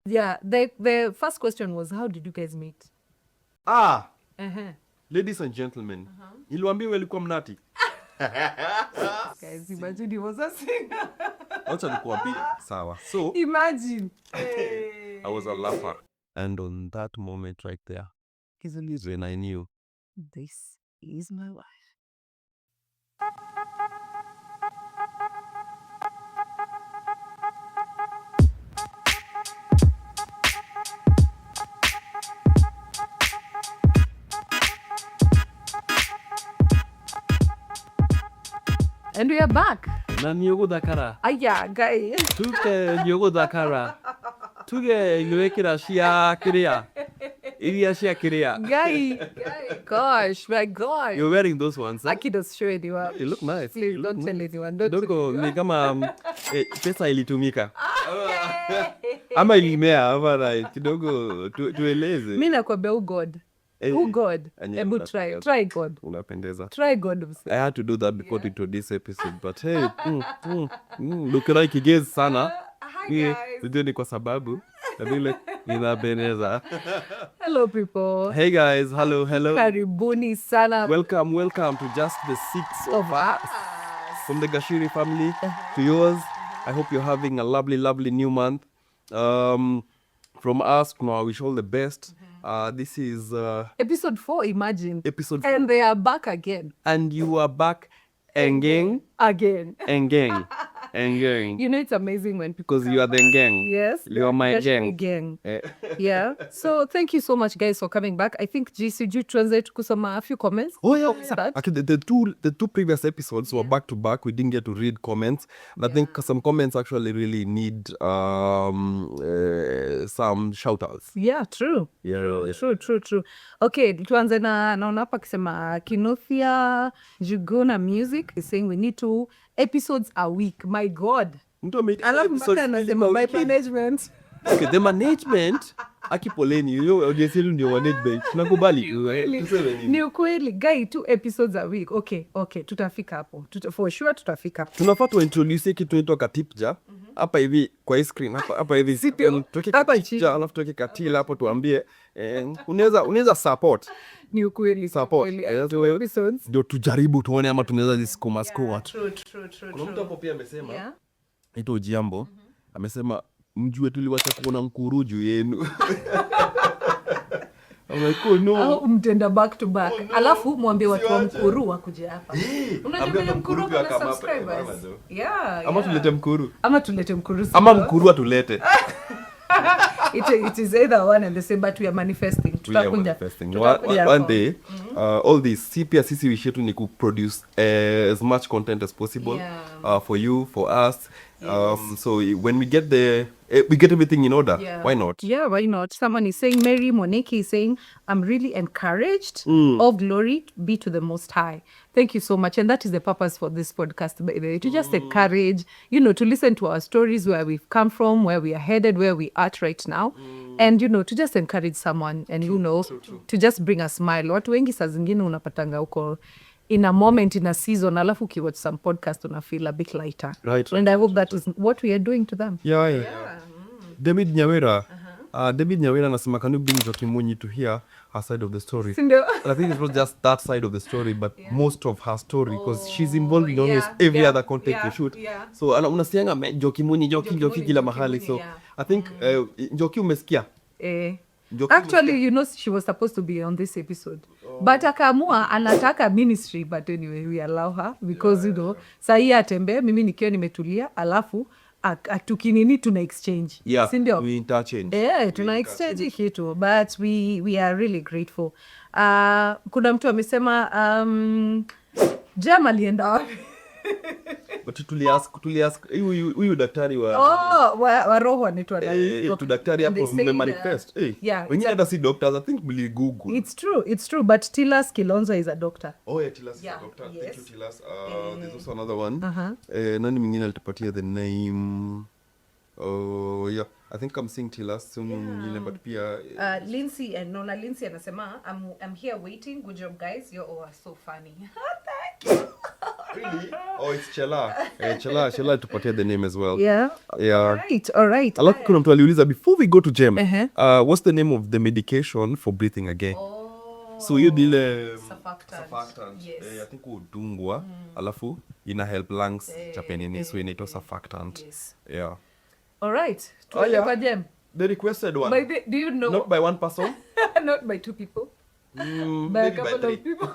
Yeah, the first question was, how did you guys meet? Ladies and gentlemen, iliwaambia walikuwa mnati. Guys, imagine he was a singer. Acha nikuambie. Sawa. So, Imagine. I was a laugher. And on that moment right there, is when I knew This is my wife. And we are back. na niogo dakara. Aya, guy. Tuge niogo dakara. Tuge yuekira shia kiria. Iria shia kiria. Guy. Gosh, my God. You're wearing those ones, huh? Aki does show anyone. They look nice. Please don't tell anyone. Don't Dogo ni kama pesa ilitumika. Ama ilimea ama kidogo tueleze. Mimi nakwambia God. Who God? Ebu try God. Unapendeza. Try God. I had to do that before into this episode, but hey, look like kigezi sana. Hi guys. Video ni kwa sababu vile inapendeza. Hello people. Hey guys, hello. Karibuni sana. Welcome to just the six of us from the Gachiri family to yours. I hope you're having a lovely new month. From us, I wish all the best. This is episode 4, imagine. Episode 4. And they are back again. And you are back again. You know, it's amazing when people because you are the gang. Yes. You are my gang. Yeah. So thank you so much, guys, for coming back. I think GCG translate kusoma a few comments. Oh yeah. Okay, the two previous episodes were back to back. We didn't get to read comments. But I think some comments actually really need some shout outs. Yeah, true. Yeah. True. Okay, tuanze na naona hapa kisema Kinothia Jugona Music is saying we need 2 episodes a week. My God. Alafu mpaka anasema by management. Okay, the management akipoleni audience ndio management. Tunakubali. Ni ukweli guy, 2 episodes a week. Okay, tutafika hapo. For sure tutafika. Tunafaa tu introduce kitu inaitwa katipja. Hapa hivi kwa screen hapa hivi. Tuweke katipja alafu tuweke katila hapo tuambie unaweza support. Ni ukweli support. Episodes. Ndio tujaribu tuone ama tunaweza ziskuma skuma. True. Kuna mtu hapo pia amesema ito Jiambo amesema mjue tuliwacha kuona mkuru juu yenu. I'm like, no. Mtenda back to back. Alafu mwambie watu wa mkuru wakuje hapa. Unajua mkuru kwa subscribers. Yeah. Ama tulete mkuru. Ama mkuru atulete. It is either one and the same, but we are manifesting. One day, all these CPS sisi wish yetu ni ku produce as much content as possible for you, for us. Yes. So when we get we get everything in order. Yeah. Why not? Yeah, why not? Someone is saying, Mary Moneki is saying, I'm really encouraged. All glory be to the Most High. Thank you so much. And that is the purpose for this podcast, by the way, to just encourage, to listen to our stories, where we've come from, where we are headed, where we are at right now. And, to just encourage someone and, true. To just bring a smile. Watu wengi saa zingine unapatanga uko in a moment, in a season, alafu ukiwatch some podcast, una feel a bit lighter. Right. And I hope that is what we are doing to them. Yeah. David Nyawera. David Nyawera anasema, can you bring Jokimunyi to hear her side of the story? And I think it's not just that side of the story, but most of her story, because she's involved in almost every other content we shoot. So unasikianga Jokimunyi Joki kila mahali. So I think Joki umesikia. Actually, she was supposed to be on this episode. But akaamua anataka ministry, but anyway, we allow her because sahi atembe mimi nikiwa nimetulia alafu tukinini tuna exchange. Yeah, we interchange. Tuna exchange kitu, but we are really grateful. Kuna mtu amesema Jam alienda wapi? But tuliask huyu daktari wa roho anaitwa nani? Daktari hapo manifest. Wengine hata si doctors, I think mli Google. It's true, but Tilas Kilonzo is a doctor. Oh yeah, Tilas is a doctor. Yes. Thank you, Tilas. There's also another one. Nani mwingine alitupatia the name? Oh yeah, I think I'm seeing Tilas mwingine, but pia Lindsay and Nona Lindsay anasema I'm here waiting. Good job guys, you all are so funny. Thank you. Really? Oh, it's Chela. Chela tupatia the name as well. Yeah. All right. Alafu kuna mtu aliuliza, before we go to Jem, what's the name of the medication for breathing again? So hiyo dile surfactant. Yes. I think udungwa, alafu ina help lungs chapenini, so inaitwa surfactant. Yes. Yeah. All right. Tuende kwa Jem. The requested one. Do you know? Not by one person. Not by two people. By a couple of people.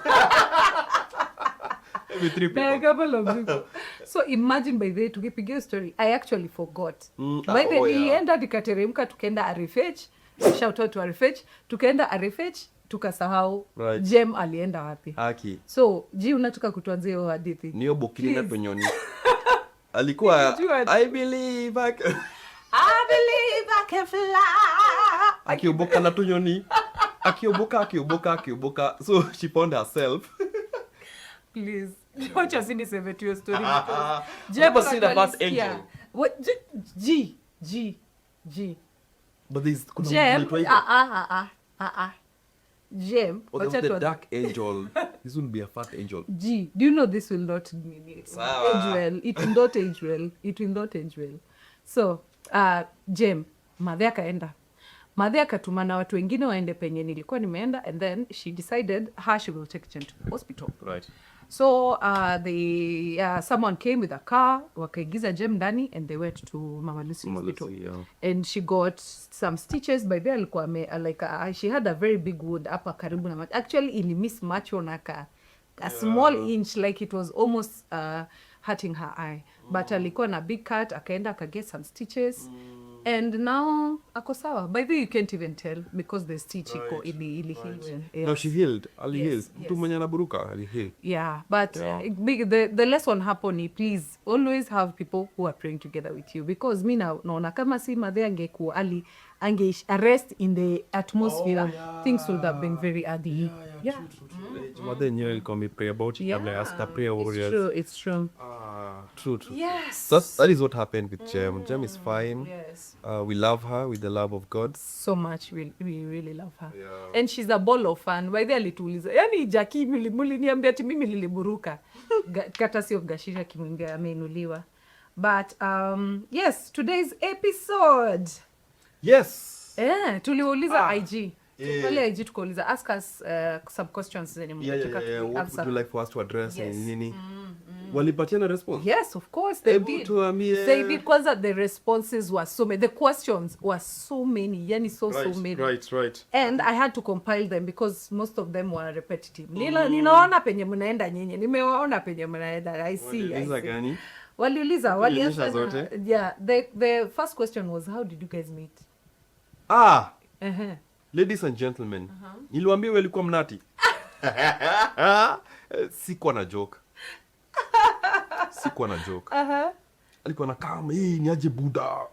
Maybe 3 people. By a couple of people. So imagine by the way, tukipigia story, I actually forgot. By the way, nilienda nikateremka tukaenda RFH. Shout out to RFH. Tukaenda RFH tukasahau Jem alienda wapi. Haki. So, unataka kutuanzia hiyo hadithi? Niyo bokini na tonyoni. Alikuwa I believe I can fly. Akioboka na tonyoni. Akioboka. So she found herself. Please. Wacha siniseme tu hiyo story. Never seen a fast angel. What? G. But there's Jem. Jem. Wacha the dark angel. This wouldn't be a fat angel. G. Do you know this will not mean it? Age well. It will not age well. It will not age well. So, Jem, madhe akaenda. Madhe akatuma na watu wengine waende penye nilikuwa nimeenda, and then she decided she will take Jem to the hospital. Right. So someone came with a car, wakaigiza Jem ndani, and they went to Mama Lucy Hospital. And she got some stitches. By there alikuwa she had a very big wound hapa karibu na macho. Actually ili miss macho na a small inch, like it was almost hurting her eye. But alikuwa na big cut, akaenda akaget some stitches. And now ako sawa. By the way, you can't even tell because the stitch iko ili healed. Yes. No, she healed. Ali healed. Mtu mwenye anaburuka ali healed. Yeah, but the lesson hapo ni please always have people who are praying together with you, because mi naona kama si madhe angekuwa ange arrest in the atmosphere, things would have been very ugly. True. Mother knew ilikuwa me pray about it. I asked her prayer warriors. It's true. True. Yes. So that is what happened with Jem. Jem is fine. Yes. We love her with the love of God. So much. We really love her. Yeah. And she's a ball of fun. By the alituuliza. Yani Jackie muliniambia ati mimi niliburuka. Courtesy of Gachiri akimwambia ameinuliwa. But yes, today's episode. Yes. Tuliuliza IG. Pale IG tukauliza, ask us some questions zenye mnataka to what would you like for us to address and nini? Walipatiana response? Yes, of course they did. They did. Kwanza the responses were so many. The questions were so many. Yani so many. Right. And I had to compile them because most of them were repetitive. Ninaona penye mnaenda nyinyi. Nimewaona penye mnaenda. I see. Gani? Waliuliza zote. Yeah, the first question was, how did you guys meet? Ladies and gentlemen, niliwaambia walikuwa mnati. Sikuwa na joke. Alikuwa na kama, ni aje Buddha.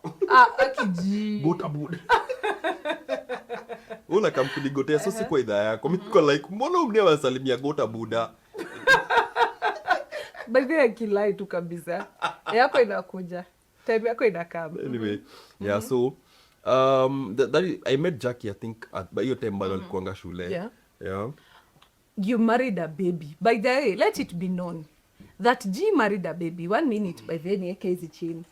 Akiji. Buddha. Una kamkunigotea, so sikuwa idhaa yako. Mimi niko like, mbona mnewa salimia gota Buddha? By the way, kilai tu kabisa. Yako inakuja. Time yako inakama. Anyway, yeah, so I met Jackie, I think, by your time bado alikuanga shule. Yeah. You married a baby. By the way, let it be known that G married a baby. 1 minute by the way, case chini.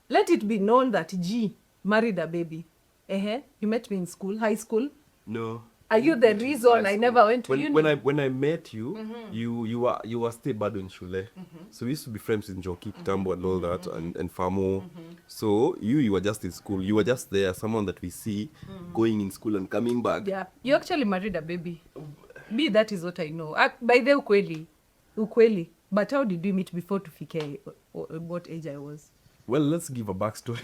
Let it be known that G married a baby. You met me in school, high school? No. Are you the reason I never went to uni? When I met you, you were still bado in shule. So we used to be friends in Joki, Kitambo and all that, and Famo. So you were just in school. You were just there, someone that we see going in school and coming back. Yeah, you actually married a baby. That is what I know. By the ukweli. But how did we meet before to fike what age I was? Well, let's give a backstory.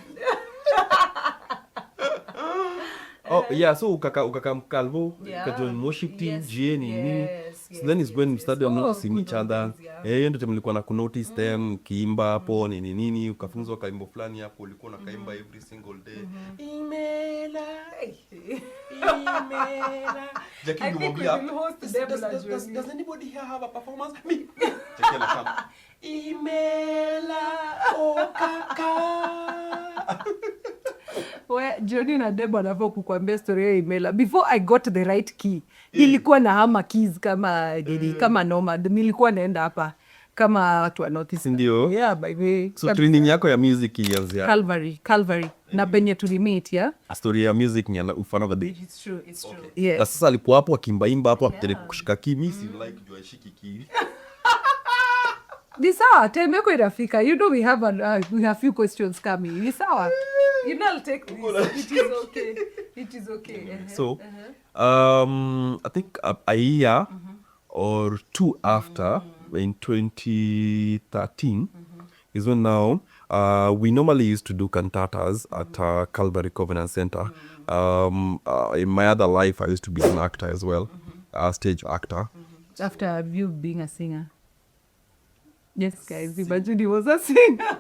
So ukaka Calvo, ukajoin worship team, GN. So then is when we started noticing each other. Ndio tulikuwa na kunotice them kiimba hapo nini ukafunzwa kaimbo fulani hapo ulikuwa na kaimba every single day. Imela. Jackie ngomwambia, does anybody here have a performance? Me. Jackie anasema Imela okaka. Johnny na Debo anafaa kukuambia story ya Imela. Before I got the right key, nilikuwa na hama keys kama normal. Nilikuwa naenda hapa kama watu wa North East. Ndio. Yeah, by the way. So training yako ya music ilianzia Calvary. Na penye tulimit, yeah. a story ya music ni ufano the day. It's true. Yeah. Na sasa alipo hapo akimbaimba hapo akitaka kushika kimi si like jua shiki kimi. Ni sawa, time yako inafika. You know we have few questions coming. Ni sawa. You know I'll take this. It is okay. So I think a year or two after in 2013 is when now we normally used to do cantatas at Calvary Covenant Center. In my other life I used to be an actor as well, a stage actor. After you being a singer. Yes, guys, imagine he was a singer.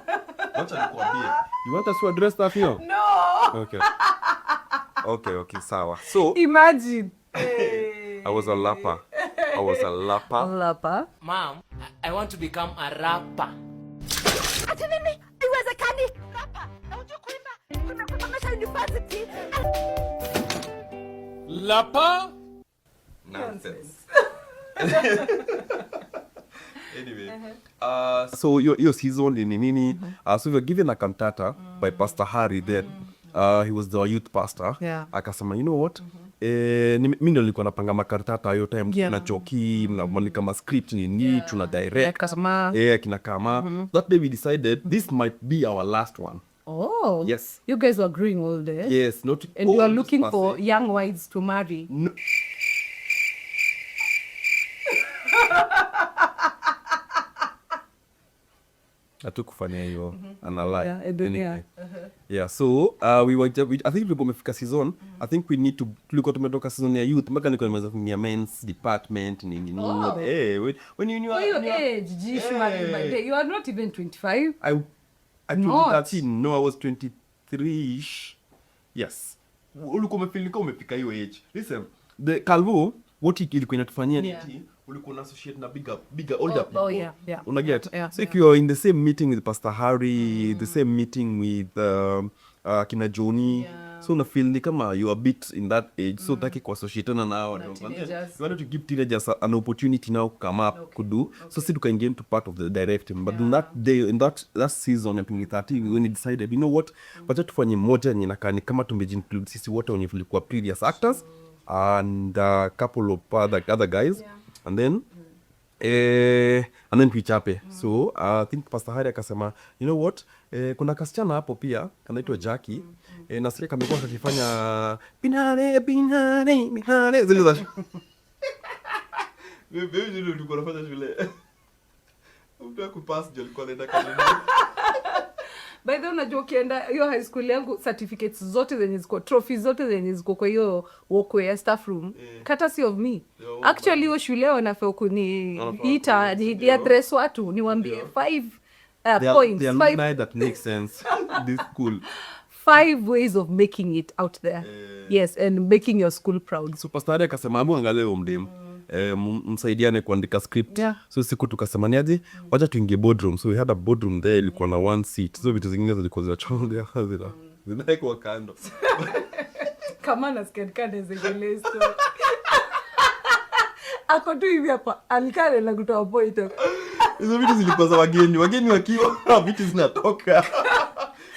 You want us to address that here? No. Okay, sawa. So imagine. I was a lapper. Lapper. Mom, I want to become a rapper. Ati nini? Iwezekani. Rapper. Na unajua kuimba. Kusomesha university. Lapper? Nonsense. Anyway, so your season in nini? So we were given a cantata by Pastor Harry then. He was the youth pastor. Yeah. Akasema, you know what? Mimi ndio nilikuwa napanga makantata hiyo time. Yeah. Tuna choki, mnamwandika ma script nini, tuna direct. Kasama. Kina kama. That day we decided this might be our last one. Oh. Yes. You guys were growing older. Yes, not. And you are looking for young wives to marry. No. Hatukufanya hiyo analai. Yeah, so I think tulikuwa tumefika season. I think we need to tulikuwa tumetoka season ya youth mpaka nilikuwa nimeweza kuingia men's department nini. When you your age, you are not even 25. I 2013. No, I was 23ish. Yes. Ulikuwa umefika hiyo age. Listen, the Calvo what ilikuwa inatufanyia nini? Ulikuwa associate na bigger older people. Oh yeah. Unaget? So if you are in the same meeting with Pastor Harry, the same meeting with kina Johnny, so una feel ni kama you are a bit in that age, so taki kuassociatana nao. You wanted to give teenagers an opportunity now to come up, could do. So si tukaingia into part of the directing. But in that day, in that season ya 2013, when we decided, you know what, wacha tufanye moja yenye inakaa ni kama tumejinclude sisi wote wenye tulikuwa previous actors and a couple of other guys. And then tuichape. So I think Pastor Hari akasema, you know what, kuna kasichana hapo pia anaitwa Jackie, na sasa kamekuwa akifanya binare zile za wewe ndio ulikuwa unafanya shule. Unataka kupass je ulikuwa unaenda kazi. By the way, unajua ukienda hiyo high school yangu certificates zote zenye ziko, trophies zote zenye ziko kwa hiyo walkway ya staff room, courtesy of me. Actually hiyo shule wanafaa kuniita ni address watu niwaambie 5 points. They are that makes sense. This school 5 ways of making it out there. Yes, and making your school proud. So Pastor akasema amu angalie mdemu. Msaidiane kuandika script. So siku tukasema niaje wacha tuingie boardroom. So we had a boardroom there, ilikuwa na one seat. So vitu zingine zilikuwa zinachonga zinaekwa kando. Kama nasikia kande zingine story. Ako tu hivi hapa alikale na kutoa point. Hizo vitu zilikuwa za wageni wakiwa vitu zinatoka.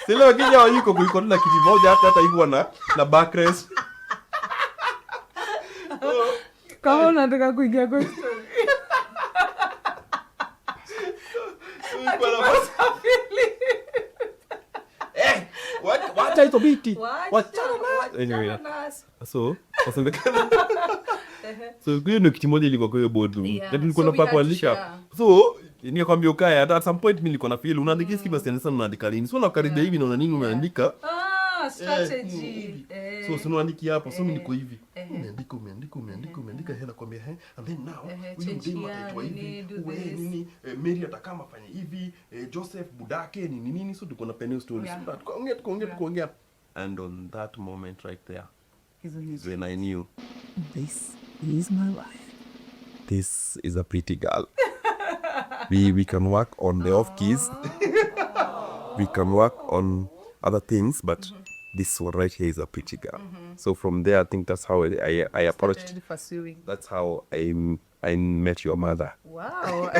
Sile wageni hao yuko kulikuwa na kiti moja hata hivyo na backrest. Kama unataka kuingia kwa story. Wacha hizo biti. Anyway. So hiyo ndio kiti moja ilikuwa kwa hiyo boardroom. Ndio tulikuwa tunapaka kuandika. So nikakwambia ukae at some point mimi nilikuwa na feel unaandika skima sana unaandika lini. So nakaribia hivi naona nini umeandika. Strategy. So unaandika hapo, so mimi niko hivi. Umeandika hela kwambia and then now huyu mdemu ataitwa hivi, wewe nini, Mary atakama fanya hivi, Joseph budake nini, so tuko na penny stories. Tukaongea. And on that moment right there is when I knew This is my wife. this is a pretty girl. we can work on the off keys. We can work on other things, but this one right here is a pretty girl. So from there, I think that's how I approached. Pursuing. That's how I I met your mother. Wow.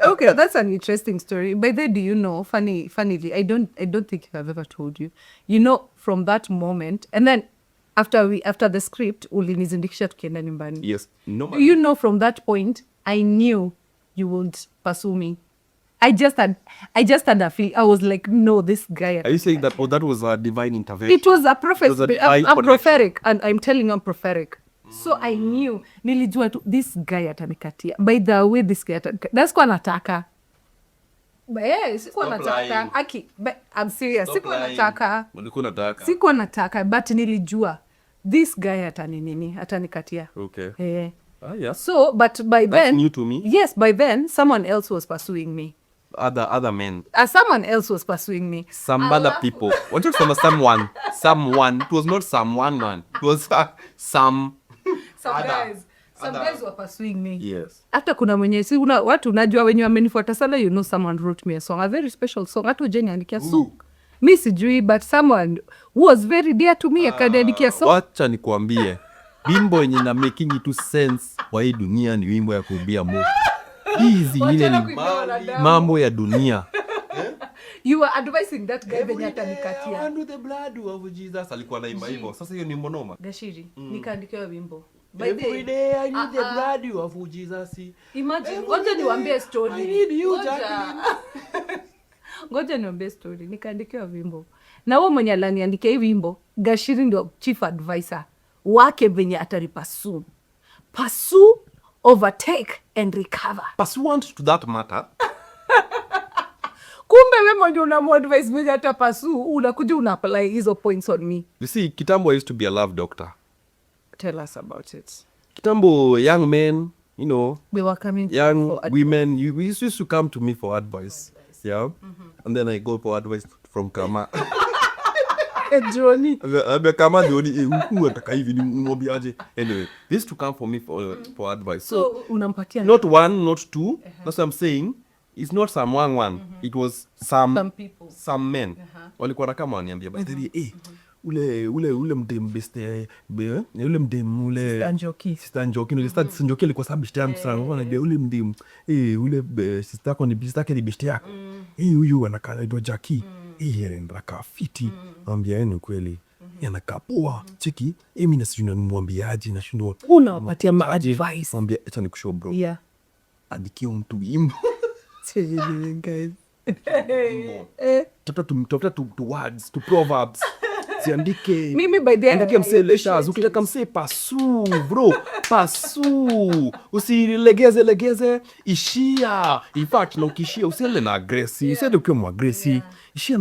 Okay, that's an interesting story. By the way, do you know, funnily, I don't think I've ever told you. You know, from that moment, and then after the script, ulinizindikisha tukienda nyumbani. Yes. No. You know, from that point, I knew you would pursue me. I just had a feeling. I was like, no, this guy. Are you saying that? Oh, that was a divine intervention. It was a prophet. It was a divine I'm prophetic, and I'm telling you, I'm prophetic. So I knew, nilijua tu, this guy atanikatia. By the way, this guy atanikatia. That's kwa nataka. But yeah, sikuwa nataka. Aki, but I'm serious. Sikuwa nataka. Sikuwa nataka, but nilijua, this guy atanikatia. Okay. Yeah. Yeah. So, but by That's then, new to me. Yes, by then, someone else was pursuing me. Other men. Someone else was pursuing me. Some other people. What you from someone? Someone. It was not someone, man. It was some guys. Some guys were pursuing me. Yes. Hata kuna mwenye watu unajua wenye wamenifuata sana, you know, someone wrote me a song, a very special song. Hata ujeni andikia su. Mi sijui, but someone who was very dear to me akaniandikia song. Wacha nikuambie. Wimbo yenye na making it to sense kwa hii dunia ni wimbo ya kumbia Mungu. Hizi ile ni mambo ya dunia. You were advising that guy venye atanikatia. Under the blood of Jesus. Alikuwa naimba hivyo. Sasa hiyo ni mbonoma. Gachiri, nikaandikiwa wimbo. Every day I need the blood of Jesus. Imagine, ngoja niwaambie story. I need you, Jacqueline. Ngoja niwaambie story. Nikaandikiwa wimbo. Na huo mwenye alaniandikia hii wimbo, Gachiri ndio chief advisor wake venye ataripasu. Pursue, overtake and recover. Pursuant to that matter. Kumbe wewe mwenye unamuadvise venye atapasu, unakuja una-apply hizo points on me. You see, kitambo I used to be a love doctor. Tell us about it. Kitambo, young men, you know, We were coming young women, we used to come to me for advice. Yeah. And then I go for advice from Kama. Johnny. Kama anataka hivi nimwambie aje. Anyway, they used to come for me for advice. So unampatia not one, not two. That's what I'm saying. It's not some one. It was some people. Some men. Walikuwa na kama waniambia by the way, ule mdem beste ule mdem ule sister Njoki no sister Njoki alikuwa sababu beste yangu sana wananiambia ule mdem ule sister yako ni beste yake ni beste yako huyu anakaa ndo Jackie anakaa fiti ambia ni kweli anakaa poa cheki mimi na sijui nimwambiaje na shindwa unawapatia advice ambia acha nikushow bro yeah adikia mtu wimbo guys tafuta tu words to proverbs siandike mimi by the andike mselesha ukitaka mse pasu bro pasu usilegeze ishia in fact na ukishia usiende na aggressive usiende ukiwa aggressive ishia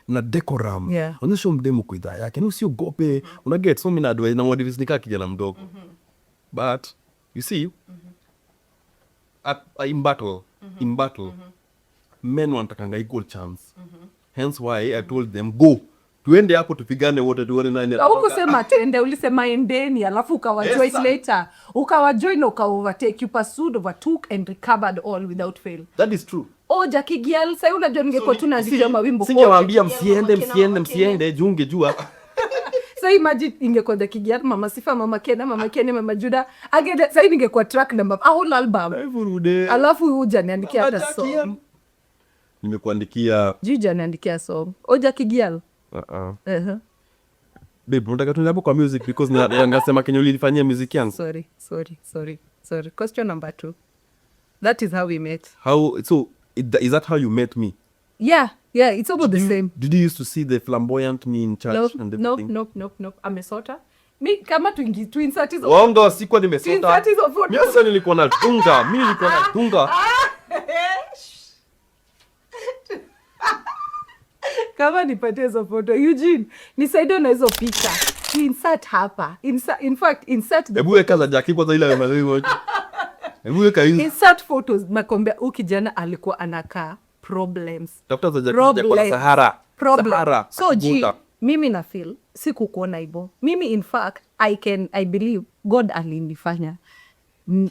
na decorum onyesha mdemo kwa idhaa yake na usiogope una get so many advice na advice nika kijana mdogo but you see in battle men wanataka equal chance hence why I told them go tuende hapo tupigane wote tuone nani ukusema tuende ulisema endeni alafu ukawajoin later ukawajoin ukaovertake you pursued overtook and recovered all without fail. That is true. Jackie girl sasa unajua ningekuwa tunazikia mawimbo singewaambia msiende junge jua so imagine ingekuwa Jackie girl mama Sifa mama Kena mama Kene mama Juda again sasa ingekuwa track number a whole album alafu uja niandikia hata song nimekuandikia Jija niandikia song Jackie girl babe unataka tuende hapo kwa music because ngasema Kenya ulifanyia music yangu sorry question number 2 that is how we met is that how you met me? Yeah it's about the same. Did you used to see the flamboyant me in church and everything? Nope amesota mi kama twin-insert hizo wongo sikuwa nimesota twin-insert hizo photo mimi sasa nilikuwa na tunga kama nipatie hizo photo Eugene nisaidie na hizo picha insert hapa in fact insert hebu weka za Jackie kwanza ile hebu weka hizo insert photos makombea kijana alikuwa anakaa problems tafuta za Jackie kwa Sahara so mimi na feel sikukuona hivyo mimi in fact I believe God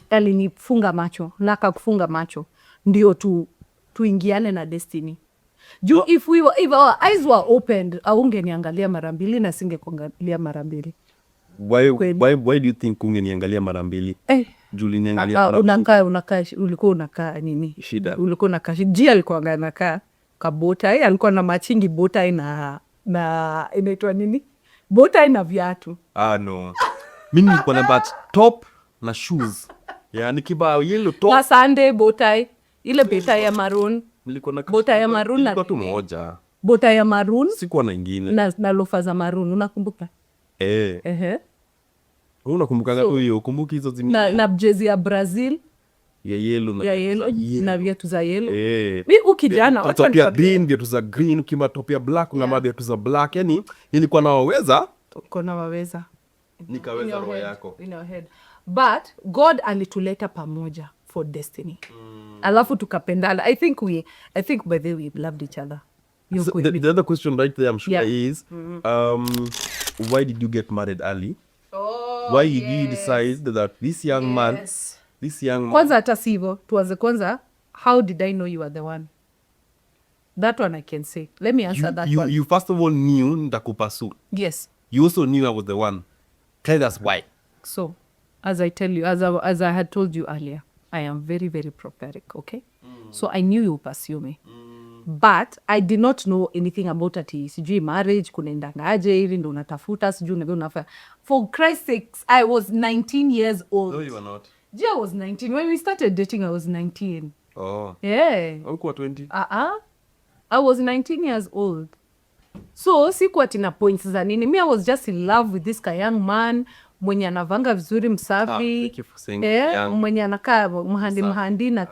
alinifunga macho na akakufunga macho ndio tuingiane na destiny juu if our eyes were opened aungeniangalia mara mbili na singekuangalia mara mbili why do you think ungeniangalia mara mbili Julie niangalia ulikuwa unakaa nini? Shida. Ulikuwa unakaa Jia alikuwa anakaa kabota, alikuwa na machingi bota na inaitwa nini? Bota na viatu. No. Mimi nilikuwa na bat top na shoes. Nikivaa yellow top. Na Sunday bota ile bota ya maroon. Nilikuwa na bota ya maroon na tu moja. Bota ya maroon. Sikuwa na ingine. Na lofa za maroon, unakumbuka? Unakumbuka huyo? Kumbuki hizo na jezi ya Brazil. Ya yellow na viatu za yellow. Mimi ukijana watu wa green, viatu za green, kima top ya black na viatu za black. Yani nilikuwa nawaweza. Kuna waweza. Nikaweza roho yako. In your head. But God alituleta pamoja for destiny. Alafu tukapendana. I think by the way we loved each other. So the other question right there I'm sure is why did you get married early? Why did you decide that this young man kwanza hata sivyo tuanze kwanza, how did I know you were the one? That one I can say. Let me answer that one. You first of all knew ndakupasu. Yes. You also knew I was the one. Tell us why. So, as I tell you, as I had told you earlier, I am very, very prophetic, okay? So I knew you would pursue me. But I did not know anything about ati sijui marriage, kunaendangaje, hivi ndo unatafuta, sijui unavyo unafanya. For Christ's sakes, I was 19 years old. No, you were not. I was 19. When we started dating, I was 19. Oh. Yeah. Ulikuwa 20? I was 19 years old. So, sikuwa tina points za nini. Me, I was just in love with this young man. Mwenye anavanga vizuri msafi. Thank you for saying young. Mwenye anakaa mhandi na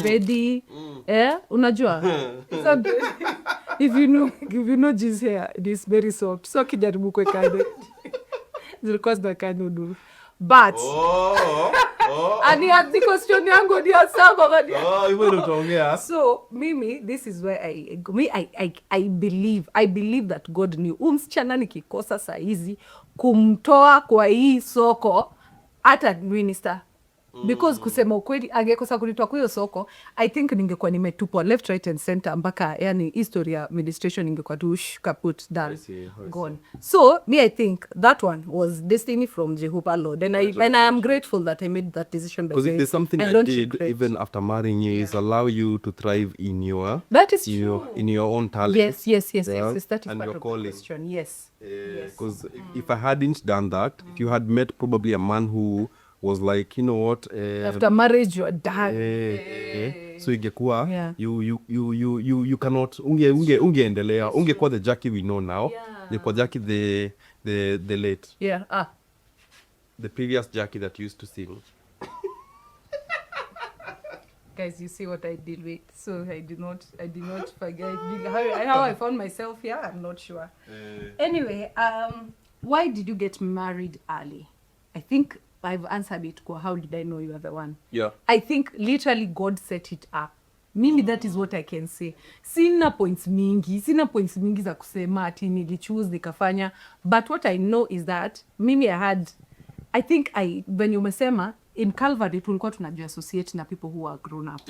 ready. Unajua? So, if you know G's hair, it is very soft. So, kijaribu kwe kade. Zilikuwa zina kanodu. But and he had the question yangu ni asaba hivyo ndio utaongea. So mimi, this is where I believe that God knew msichana nikikosa saa hizi kumtoa kwa hii soko hata minister. Because kusema ukweli angekosa kunitoa kwa hiyo soko, I think ningekuwa nimetupwa left right and center mpaka yani history ya administration ingekuwa tu kaput done gone. So me, I think that one was destiny from Jehovah Lord, and I am grateful that I made that decision. Because if there's something I did even after marrying you is allow you to thrive in your in your own talent. Yes. That is and part your of calling. the question. Yes. Because if I hadn't done that, if you had met probably a man who was like, you know what, after marriage you're done. So ingekuwa you cannot ungeendelea ungekuwa the Jackie we know now. Ingekuwa Jackie the late. The previous Jackie that used to sing. Guys, you see what I deal with. So I did not forget how I found myself here. I'm not sure. Anyway, why did you get married early? I think I've answered it. How did I know you are the one? Yeah. I think literally God set it up. Mimi, that is what I can say. Sina points mingi za kusema ati nilichoose nikafanya. But what I know is that mimi when you mesema in Calvary tulikuwa tunajua associate na people who are grown up.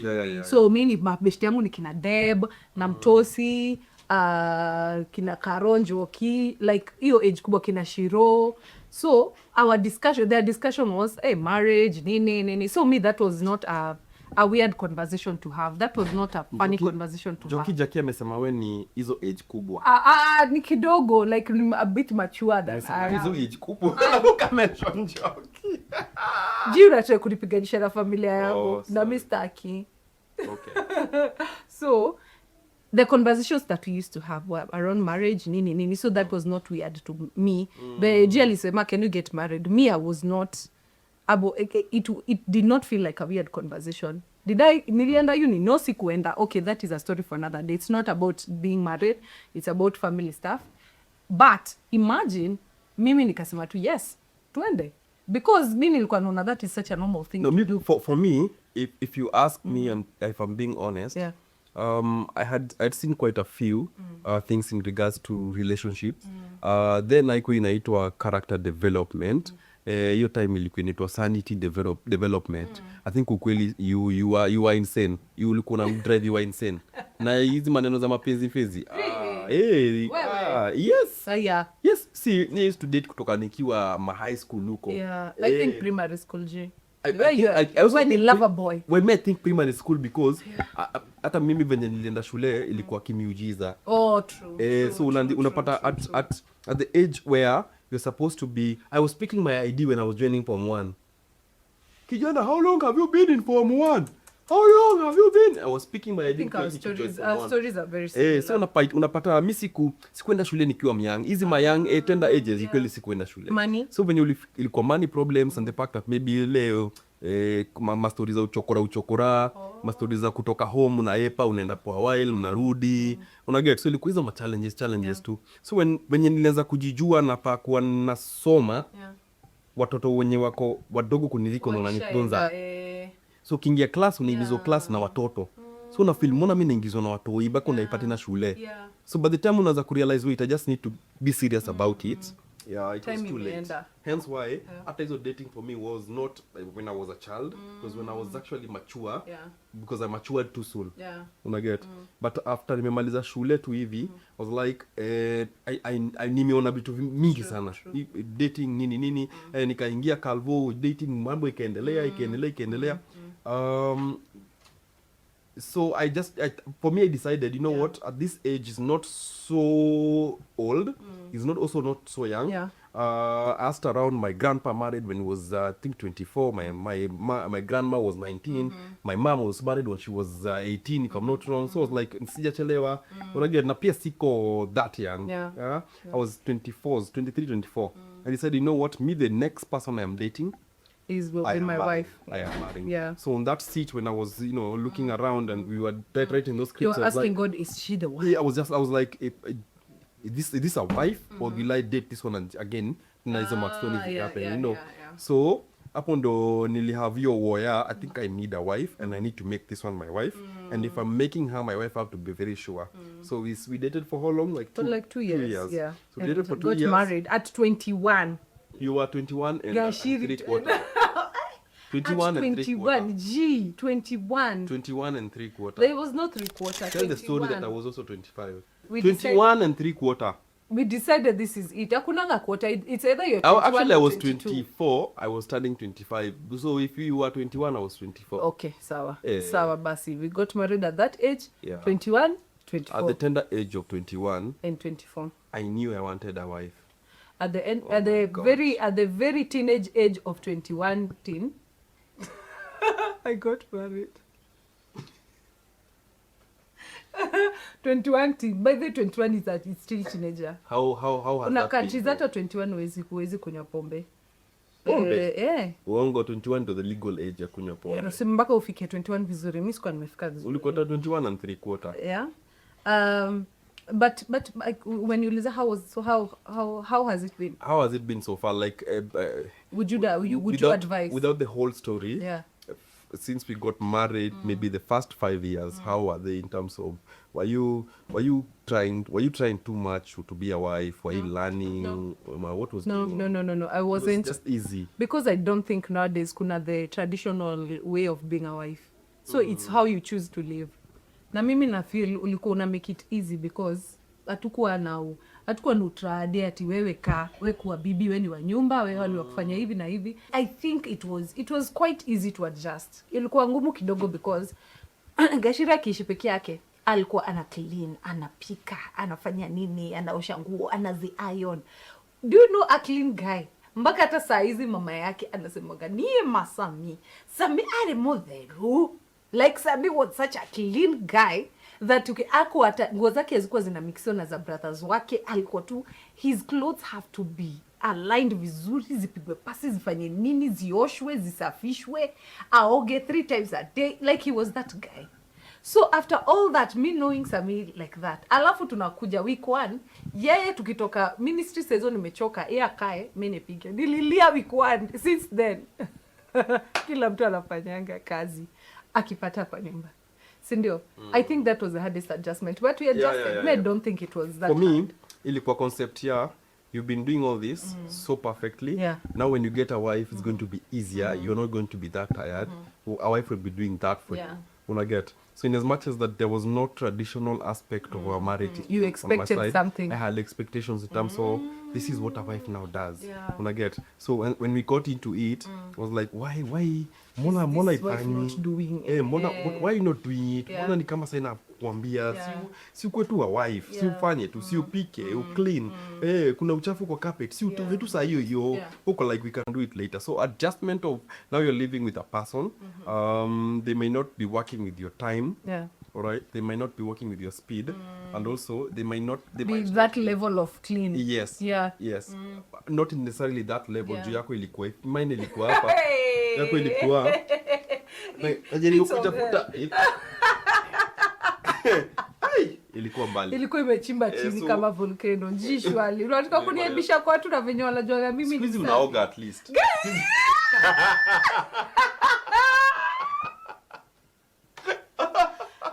So mimi mabeshte yangu ni kina Deb na Mtosi, kina Karonjo like hiyo age kubwa kina Shiro. So their discussion was marriage nini. So me, that was not a weird conversation to have. That was not a funny conversation to have. Jackie amesema wewe ni hizo age kubwa. Ni kidogo, like a bit mature than hizo age kubwa. Kamention Jackie. Jira try kunipiganisha na familia yangu na Mr. Aki. Okay. So the conversations that we used to have were around marriage, nini. So that was not weird to me. But Jia alisema, can you get married? Me, I was not. It did not feel like a weird conversation. Nilienda uni? No, sikuenda. Okay, that is a story for another day. It's not about being married. It's about family stuff. But imagine, mimi nikasema tu, yes, tuende. Because mimi nilikuwa naona that is such a normal thing to do. For me, if you ask me, and if I'm being honest, I'd seen quite a few things in regards to relationships. Then haikuwa inaitwa character development. Hiyo time ilikuwa inaitwa sanity development. I think ukweli you are insane. You ulikuwa na drive, you are insane. Na hizi maneno za mapenzi fezi. Yes. Yes. See, I used to date kutoka nikiwa high school huko. Yeah, I think primary school J. Where ni lover boy. When I think primary school because hata mimi venye nilienda shule ilikuwa kimiujiza. Oh, true. So unapata at the age where you're supposed to be. I was speaking my ID when I was joining Form 1. Kijana, how long have you been in Form 1? How long have you been? I was speaking my ID. I think our stories are very similar. So unapata mimi sikuenda shule nikiwa myang. Hizi my young tender ages equally sikuenda shule. Money. So when ilikuwa money problems and the fact that maybe leo ma stories za uchokora, ma stories za kutoka home unaepa unaenda for a while unarudi. Unaget, so ilikuwa hizo ma challenges too. So when nilianza kujijua na pa kuwa nasoma watoto wenye wako wadogo kuniliko na wananitunza. So kingia class unaingizwa class na watoto. So una feel mbona mimi naingizwa na watu ibako naipata na shule. So by the time unaanza kurealize wait I just need to be serious about it. Yeah, it was too late. Hence why after hizo dating for me was not when I was a child, because when I was actually mature, because I matured too soon. Unaget. But after nimemaliza shule tu hivi, I was like I nimeona vitu mingi sana. Dating nini nikaingia Calvo, dating mambo ikaendelea. So for me I decided, you know what, at this age is not so old, is not also not so young. I asked around. My grandpa married when he was I think 24. My grandma was 19. My mom was married when she was 18 if I'm not wrong. So I was like sijachelewa. Unajua na pia siko that young. I was 23, 24. I decided, you know what, me the next person I am dating is my wife. I am marrying. So on that seat when I was, looking around and we were writing those scripts, you were asking God, is she the one? Yeah, I was like, is this a wife or will I date this one and again? So upon the nili your warrior, I think I need a wife and I need to make this one my wife. And if I'm making her my wife, I have to be very sure. So we dated for how long? Like 2 years. Yeah. So we dated for 2 years. Got married at 21. You were 21 and Gachiri 3/4. 21 and 3/4. 21. 21 and 3/4. There was no 3/4. Tell the story that I was also 25. We 21 and 3/4. We decided this is it. Hakunanga quarter. It's either you're 21 actually, I was 22. 24. I was turning 25. So if you were 21, I was 24. Okay, sawa. Sawa basi. We got married at that age. Yeah. 21, 24. At the tender age of 21 and 24. I knew I wanted a wife. At the end, at the very teenage age of 21, I got married. 21 teen. By the 21 is that it's still teenager. How has Una that countries been? that are 21 huwezi kunywa pombe. Pombe? Uongo 21 to the legal age ya kunywa pombe. Nasema mpaka ufike 21 vizuri. Mimi sikuwa nimefika vizuri. Ulikuwa 21 and 3/4. Yeah. But like, when you listen, how has it been? How has it been so far? Like would you advise without the whole story? Yeah. Since we got married, maybe the first 5 years, how were they in terms of were you trying too much to be a wife? Were you learning? No. What was No. I wasn't. It was just easy. Because I don't think nowadays kuna the traditional way of being a wife. So it's how you choose to live. Na mimi na feel ulikuwa una make it easy because hatukuwa na utrade ati wewe kuwa bibi wewe ni wa nyumba wewe wali wa kufanya hivi na hivi. I think it was quite easy to adjust. Ilikuwa ngumu kidogo because Gachiri akiishi peke yake alikuwa ana clean, anapika, anafanya nini, anaosha nguo, anazi iron. Do you know a clean guy? Mpaka hata saa hizi mama yake anasemaga niye Sami are modheru. Like Sami was such a clean guy that ako hata nguo zake zilikuwa zina mixiwa na za brothers wake. Alikuwa tu his clothes have to be aligned vizuri, zipigwe pasi, zifanye nini, zioshwe, zisafishwe, aoge 3 times a day. Like he was that guy. So after all that, me knowing Sami like that, alafu tunakuja week 1, yeye tukitoka ministry season nimechoka, yeye akae mimi nipige. Nililia week 1 since then. Kila mtu anafanyanga kazi akipata kwa nyumba. Si ndio? I think that was the hardest adjustment, but we adjusted. I don't think it was that for me hard. Ilikuwa concept you've been doing all this so perfectly. Now when you get a wife, it's going to be easier. You're not going to be that tired. A wife will be doing that for you. When I get so in as much as that there was no traditional aspect of our marriage. You expected something. I had expectations in terms of this is what a wife now does. Yeah. Una get? So when we got into it, I was like, why mbona This wife not doing it. mbona why you not doing it? Yeah. Mbona ni kama sasa kuambia Yeah. si ukwe tu a wife, si Yeah. ufanye tu, si upike, clean. Kuna uchafu kwa carpet, si utoe tu saa hiyo. Yeah. Uko like we can do it later. So adjustment of now you're living with a person, they may not be working with your time. Yeah. All right, they might not be working with your speed, and also they Be might that level of clean. yes, Yeah. yes, not necessarily that level. Yeah. Juu yako ilikuwa mine ilikuwa hapa, Hey! yako ilikuwa najeni kutafuta ilikuwa mbali, Ilikuwa imechimba chini so- kama volcano. Jishwali. Unataka kuniaibisha kwa watu na venye wanajua mimi squeeze ni unaoga at least.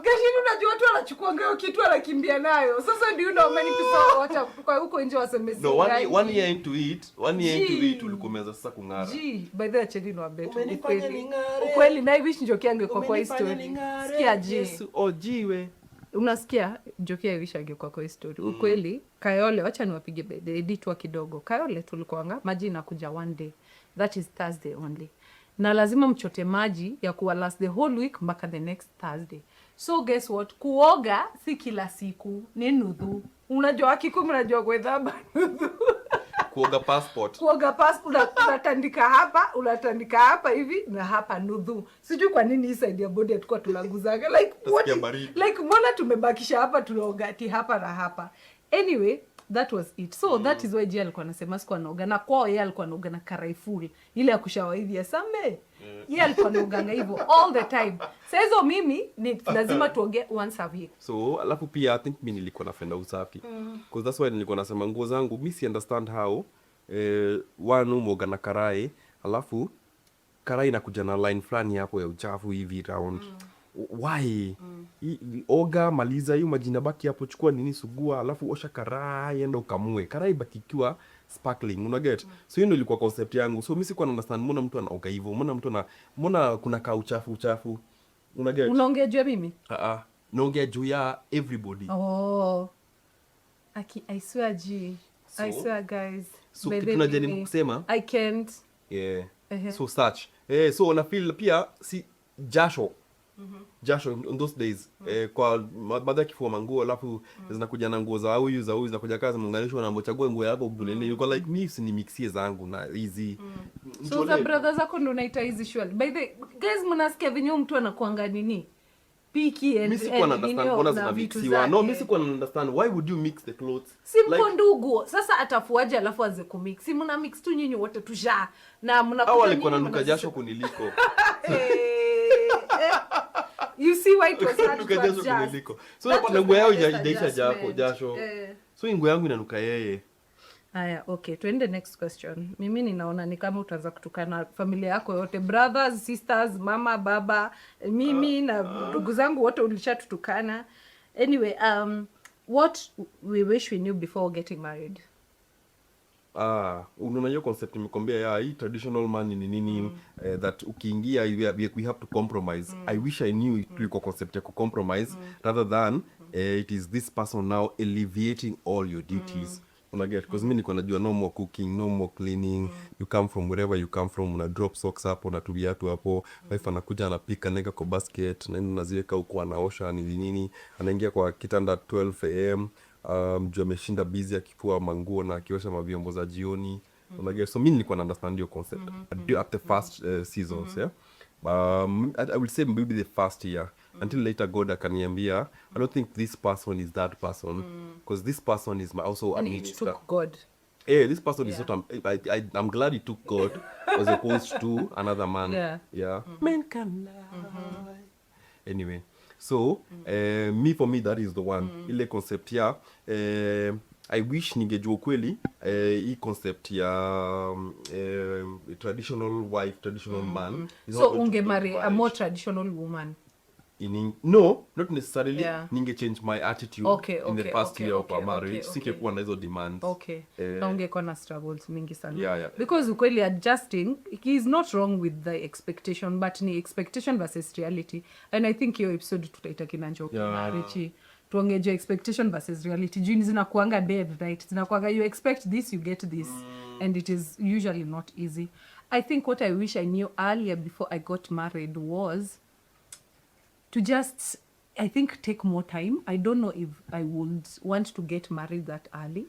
Gachiri, unajua watu wanachukua ngao kitu wanakimbia nayo. Sasa ndio na many people wacha kwa huko nje waseme si. No, one year into it, ulikomeza sasa kung'ara. By the way, Chedi no bet. Umenifanya ning'are. Ukweli na wish Njoki angekuwa kwa history. Sikia ji. Yesu, jiwe. Unasikia Njoki wish angekuwa kwa history. Ukweli Kayole, wacha niwapige edit wa kidogo. Kayole tulikuanga maji inakuja one day. That is Thursday only. Na lazima mchote maji ya kuwa last the whole week mpaka the next Thursday. So guess what? Kuoga si kila siku, ni nudhu. Unajua Akiku mnajua kwethamba nudhu. Kuoga passport. Kuoga unatandika hapa hivi na hapa nudhu. Sijui kwa nini hii side ya body tukua tunaguzaga like what? Like mbona tumebakisha hapa tunaoga ati hapa na hapa. Anyway, that was it. So that is why Jia alikuwa anasema siku anaoga na kwao yeye alikuwa anaoga na karai full. Ile ya kushawa hivi ya same. Yeye alikuwa anaoganga hivyo all the time. Sasa hizo mimi ni lazima tuoge once a week. So alafu pia I think mimi nilikuwa napenda usafi. Because that's why nilikuwa nasema nguo zangu mimi si understand how one umoga na karai alafu karai inakuja na line fulani hapo ya uchafu hivi round. Why? Oga maliza hiyo majina baki hapo, chukua nini sugua alafu osha karai enda ukamue. Karai baki ikiwa sparkling, una get? So hiyo ndio ilikuwa concept yangu. So mimi sikuwa na understand mbona mtu anaoga hivyo, mbona kuna ka uchafu. Una get? Unaongea juu ya mimi? Naongea juu ya everybody. Oh. I swear G. I So- swear guys. So By the kitu najaribu way, kusema I can't. yeah. Uh-huh. So such so na feel pia si jasho on those days kwa baada ya kifua manguo alafu zinakuja na nguo za huyu zinakuja kazi muunganishwa na mchagua nguo yako bulele yuko like mimi si mixie zangu na hizi So za brother zako ndo unaita hizi shwali. By the guys, mnasikia vinyo mtu anakuanga nini? Piki and mimi sikuwa na understand mbona na zina vitu mixiwa. No, zake. mimi sikuwa na understand why would you mix the clothes? Si mko ndugu. Sasa atafuaje alafu aze kumix. Si mna mix tu nyinyi wote tusha. Na mnakuja au alikuwa ananuka jasho kuniliko. You see why it was hard Ananuka to jasho adjust. kuniliko. So That napata was nguo the yao hardest haijaisha adjustment. jasho. So nguo yangu inanuka yeye. Haya, okay, tuende next question. Mimi ninaona ni kama utaanza kutukana familia yako yote, brothers, sisters, mama, baba, mimi na ndugu zangu wote ulishatutukana. Anyway, what we wish we knew before getting married. Unaona hiyo concept nimekwambia ya hii traditional man ni nini that ukiingia we have to compromise. I wish I knew tulikuwa concept ya compromise rather than it is this person now alleviating all your duties. Unaget? Because mimi niko najua no more cooking, no more cleaning. You come from wherever you come from, una drop socks hapo na viatu hapo. Wife anakuja anapika naeka kwa basket, na unaziweka huko anaosha nini. Anaingia kwa kitanda 12 am. Juu ameshinda busy akifua manguo na akiosha mavyombo za jioni. Unaget? So mimi nilikuwa na understand your concept at the first seasons, yeah. I will say maybe the first year until later God akaniambia I don't think this person is that person because this person is also a And it minister. took God. This person is not I'm glad he took God as opposed to another man. Yeah. Men can lie. Anyway, so for me that is the one. Ile concept ya I wish ningejua ukweli hii concept ya traditional wife, traditional man. So unge marry a more traditional woman. No, not necessarily. Yeah. Ninge change my attitude in the first year of our marriage. Singekuwa na hizo demands. Okay. Na ungekuwa na struggles mingi sana. Yeah. Because ukweli adjusting, he is not wrong with the expectation, but ni expectation versus reality. And I think your episode tutaita kina Njoki na Richi. tuongeje expectation versus reality. Juu zinakuanga dead, right? Zinakuanga you expect this, you get this. And it is usually not easy. I think what I wish I knew earlier before I got married was to just, I think, take more time. I don't know if I would want to get married that early.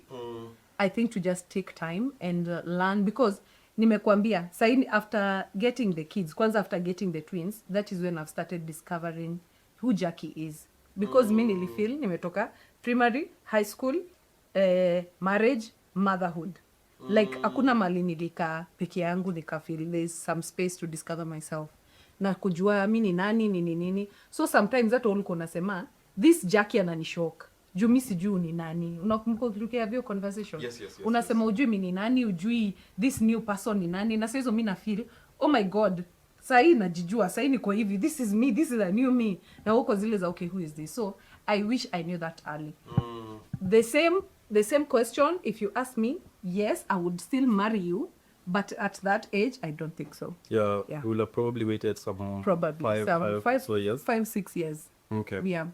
I think to just take time and learn, because nimekuambia saini after getting the kids, kwanza after getting the twins, that is when I've started discovering who Jackie is. Because mi nilifeel nimetoka primary, high school, marriage, motherhood. Like hakuna mali nilika peke yangu nikafeel there's some space to discover myself. Na kujua mi ni nani nini. So sometimes hata ulikuwa unasema this Jackie ananishock. Juu mi sijui ni nani. Unakumbuka ukirukia vyo conversation? Yes. Unasema ujui mi ni nani, ujui this new person ni nani. Na saizo mi na feel, oh my God, sahi najijua, sahi niko hivi, this is me, this is a new me. Na huko zile za okay, who is this? So I wish I knew that early. The same question, if you ask me, yes, I would still marry you. But at that age, I don't think so. Yeah, Yeah. we will have probably waited some Probably. five so years. 5-6 years. Okay. Yeah.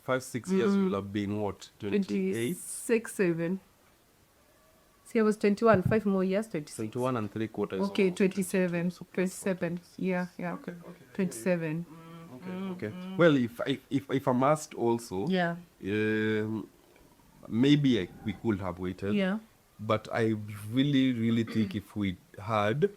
5-6 years will have been what? 28? 26, 7. See, I was 21. 5 more years, 26. 21 and 3/4. Okay, 27. 27. Yeah. Okay. 27. Okay. Well, if I'm asked also, Yeah. maybe we could have waited. Yeah. But I really think if we had,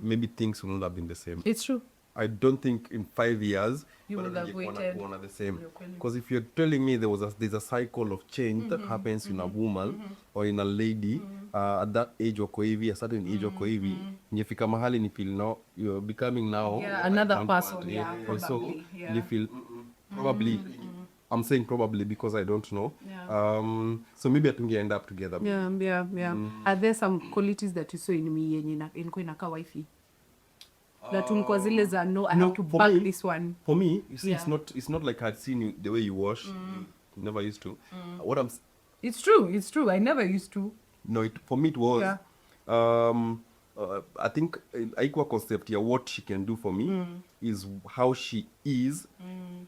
maybe things would not have been the same. It's true. I don't think in 5 years You would have waited. One the same. You're quelli. Because if you're telling me there's a cycle of change that happens in a woman or in a lady at that age wako hivi, a certain age wako hivi, nifika mahali ni feel now you're becoming now Yeah, another I person, can't, yeah, Also, probably, yeah. you feel probably. I'm saying probably because I don't know. Yeah. So maybe I think we end up together. Yeah. Are there some qualities that you saw in me yenye ilikuwa inakaa wifey? That ulikuwa zile za no, I have to for back me- this one. For me, you see, Yeah. it's not like I'd seen you the way you wash. Never used to. What I'm It's true. I never used to. no, for me it was. Yeah. I think equal concept here. What she can do for me is how she is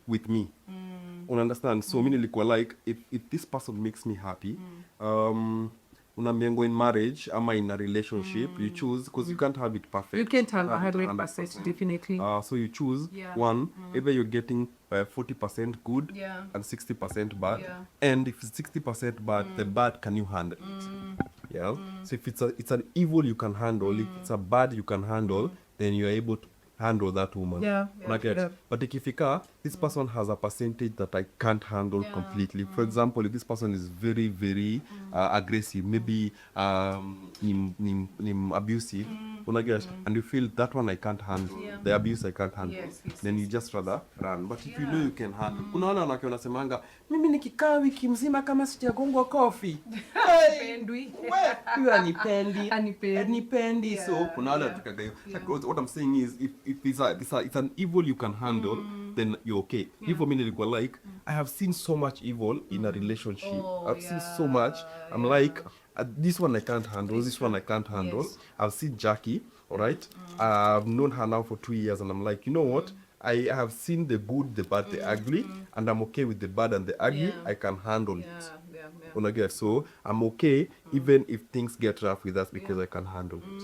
with me. Understand? So me nilikuwa like if this person makes me happy, unambiango in marriage ama in a relationship, you choose because you can't have it perfect. You can't have 100%, definitely. So you choose Yeah. one, either you're getting 40% good Yeah. and 60% bad. Yeah. And if it's 60% bad, the bad can you handle it? Yeah. So if it's an evil you can handle, if it's a bad you can handle, then you're able to handle that woman. Yeah, Unaget? yeah. But ikifika, this person has a percentage that I can't handle completely. For example, if this person is very aggressive, maybe abusive, unaget, and you feel that one I can't handle, the abuse I can't handle, Yes, then you just rather run. But if you know you can handle, unaona wanawake wanasemanga, mimi nikikaa wiki mzima kama sijagongwa kofi. Pendwi. You anipendi. Anipendi. Anipendi. So kuna wale watakaga hiyo. Like, what I'm saying is if it's an evil you can handle, then you're okay. Yeah. For me nilikuwa like I have seen so much evil in a relationship. I've seen so much. I'm like this one I can't handle, this one I can't handle. Yes. I've seen Jackie, all right? I've known her now for 2 years and I'm like, you know what? I have seen the good, the bad, the ugly, and I'm okay with the bad and the ugly. Yeah. I can handle it. Yeah. Unaget? So I'm okay even if things get rough with us because I can handle it.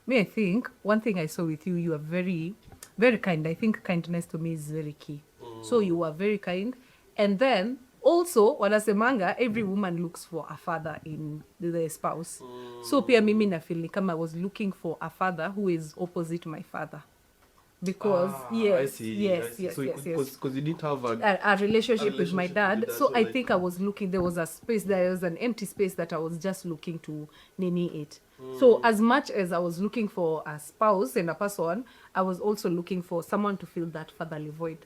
Me, I think one thing I saw with you, you are very, very kind. I think kindness to me is very key. So you are very kind. And then also, wanasemanga, every woman looks for a father in the spouse. So pia mimi na feel ni kama I was looking for a father who is opposite my father. Because, yes. Because you didn't have A relationship with my relationship dad. with that, So so I like- think I was looking, there was an empty space that I was just looking to nini it. So as much as I was looking for a spouse and a person, I was also looking for someone to fill that fatherly void.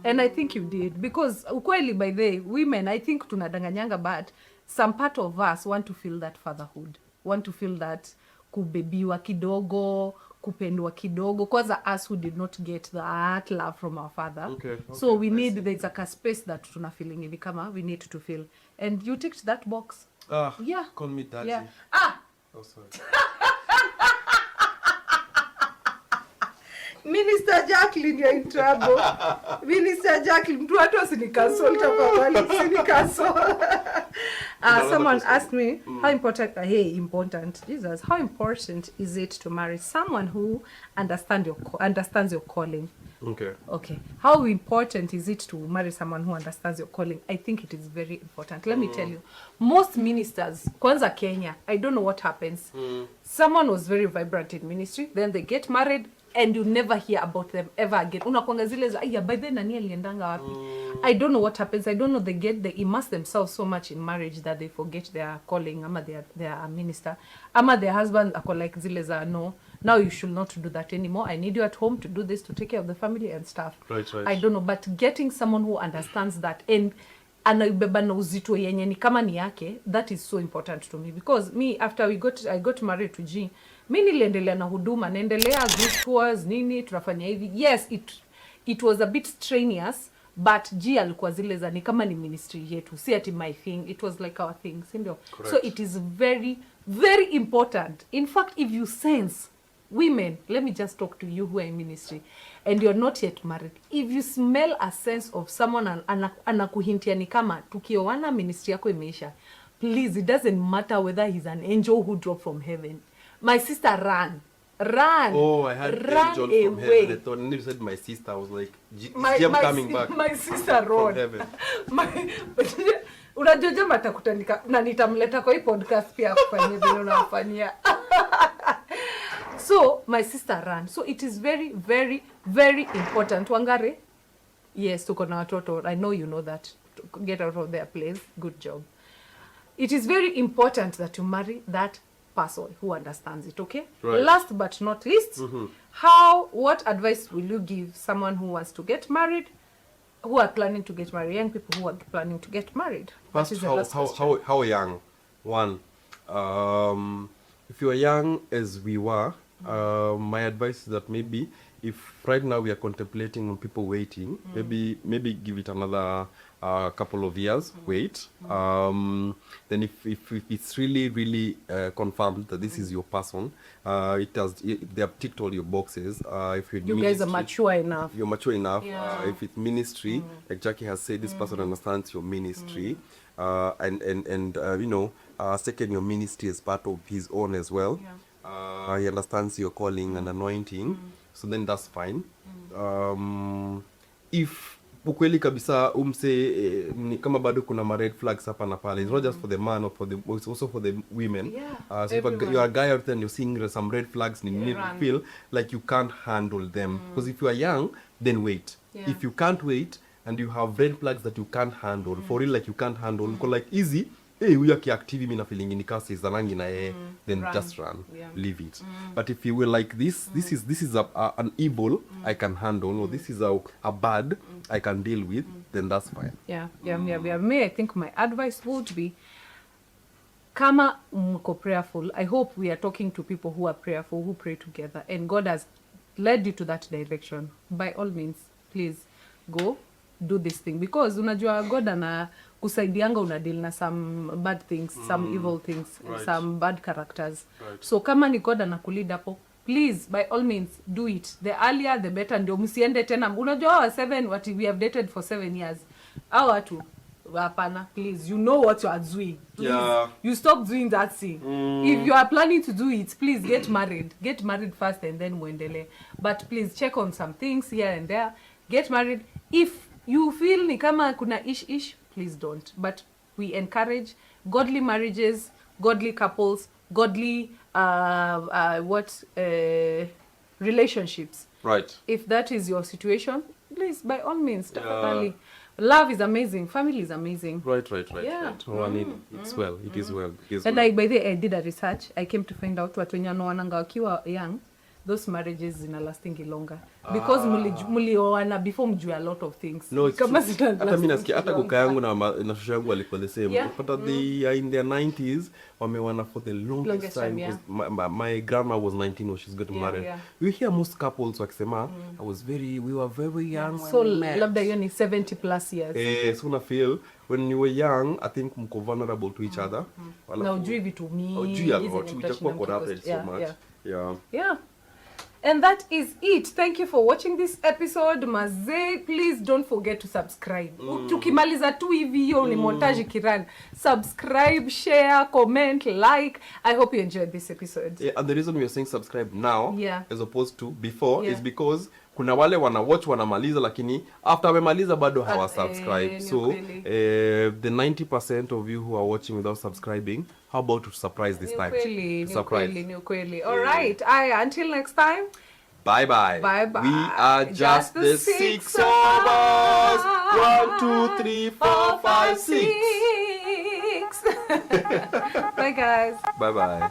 And I think you did. Because ukweli by the women, I think tunadanganyanga, but some part of us want to feel that fatherhood. Want to feel that kubebiwa kidogo, kupendwa kidogo, kwanza us who did not get that love from our father. Okay, So we need, there's like a space that tuna feeling hivi kama we need to fill. And you ticked that box. Yeah. Call me daddy. Yeah. Oh, sorry. Mi Minister Jacqueline, you're in trouble. Minister Jacqueline, mtu watu usinikasol tafadhali, usinikasol. Someone asked me, how important, Jesus, how important is it to marry someone who understands your calling? Okay. How important is it to marry someone who understands your calling? I think it is very important. Let me tell you. Most ministers, kwanza Kenya, I don't know what happens. Someone was very vibrant in ministry, then they get married, and you never hear about them ever again. Unakwanga zile za, by then nani aliendanga wapi? I don't know what happens. I don't know, they immerse themselves so much in marriage that they forget their calling, ama they are a minister. Ama their husband ako like zile za, no, now you should not do that anymore. I need you at home to do this, to take care of the family and stuff. Right. I don't know, but getting someone who understands that and anaibeba na uzito yenye ni kama ni yake, that is so important to me. Because me, after I got married to G, mi niliendelea na huduma, naendelea group tours, nini, tunafanya hivi. Yes, it was a bit strenuous, but G alikuwa zile za ni kama ni ministry yetu. See ati my thing, it was like our thing, sindio? So it is very, very important. In fact, if you sense, women, let me just talk to you who are in ministry, and you're not yet married. If you smell a sense of someone anakuhintia ni kama tukioana ministry yako imeisha, please, it doesn't matter whether he's an angel who dropped from heaven. My sister ran. Oh, I had angel from heaven. I thought, and you said my sister. I was like, I'm coming back. My sister ran from heaven. Unajua matakutanika na nitamleta kwa hii podcast pia kufanyia vile unafanyia. So my sister ran. So it is very, very, very important. Wangare, yes, tuko na watoto. I know you know that. Get out of their place. Good job. It is very important that you marry that person who understands it, okay? Right. Last but not least, what advice will you give someone who wants to get married, who are planning to get married, young people who are planning to get married? First, how young? One, if you are young as we were, my advice is that maybe if right now we are contemplating on people waiting, maybe give it another couple of years, wait. Then if it's really confirmed that this is your person, they have ticked all your boxes. If you guys are mature enough. You're mature enough. Yeah. If it's ministry, like Jackie has said, this person understands your ministry, and second, your ministry is part of his own as well. Yeah. He understands your calling and anointing, so then that's fine. If ukweli kabisa ni kama bado kuna ma red flags hapa na pale, it's not just for the man, or it's also for the women. Yeah, so if you're a guy out there and you're seeing some red flags and you feel like you can't handle them, because if you are young, then wait. If you can't wait and you have red flags that you can't handle, for real, like you can't handle, because like easy, huyu akiactive mimi na feeling ni kasi zanangi na then run. Just run. Leave it. But if you were like this is an evil I can handle, or this is a bad I can deal with, then that's fine. Yeah. Me, I think my advice would be, kama mko prayerful, I hope we are talking to people who are prayerful, who pray together, and God has led you to that direction. By all means, please go do this thing, because unajua God ana kusaidianga una deal na some bad things, some evil things, some bad characters. So kama ni God anakulead hapo, please, by all means, do it. The earlier the better. Ndio msiende tena. Unajua we have dated for 7 years. Hao watu hapana, please, you know what you are doing. Please, you stop doing that thing. If you are planning to do it, please get married. Get married first and then muendele. But please check on some things here and there. Get married. If you feel ni kama kuna ish, please don't. But we encourage godly marriages, godly couples, godly relationships. Right. If that is your situation, please, by all means, tafadhali. Love is amazing. Family is amazing. Right. Yeah. It's well. It is well. And by the way, I did a research. I came to find out watu wenye wanaoananga wakiwa young, those marriages zina lasting longer, because mulioana before mjue a lot of things. No, kama hata mimi nasikia hata kuka yangu na shosho yangu walikuwa the same. But they are in their 90s, wamewana for the longest time. Yeah. My grandma was 19 when she's getting married. You hear most couples wakisema we were very young when so we met. labda hiyo ni 70 plus years. So una feel when you were young, I think mko vulnerable to each other. Na ujui vitu mingi. Ujui a lot. You just walk on average so much. Yeah. And that is it. Thank you for watching this episode. Mazee, please don't forget to subscribe. Tukimaliza tu hivi hiyo ni montage kiran. Subscribe, share, comment, like. I hope you enjoyed this episode. Yeah, and the reason we are saying subscribe now as opposed to before is because kuna wale watch wanamaliza lakini after wamemaliza bado hawa subscribe. So the 90% of you who are watching without subscribing, how about to surprise this time? Ni ukweli. All right. Until next time. Bye bye. Bye bye. We are just the 6 of us. 1, 2, 3, 4, 5, 6. Bye guys. Bye bye.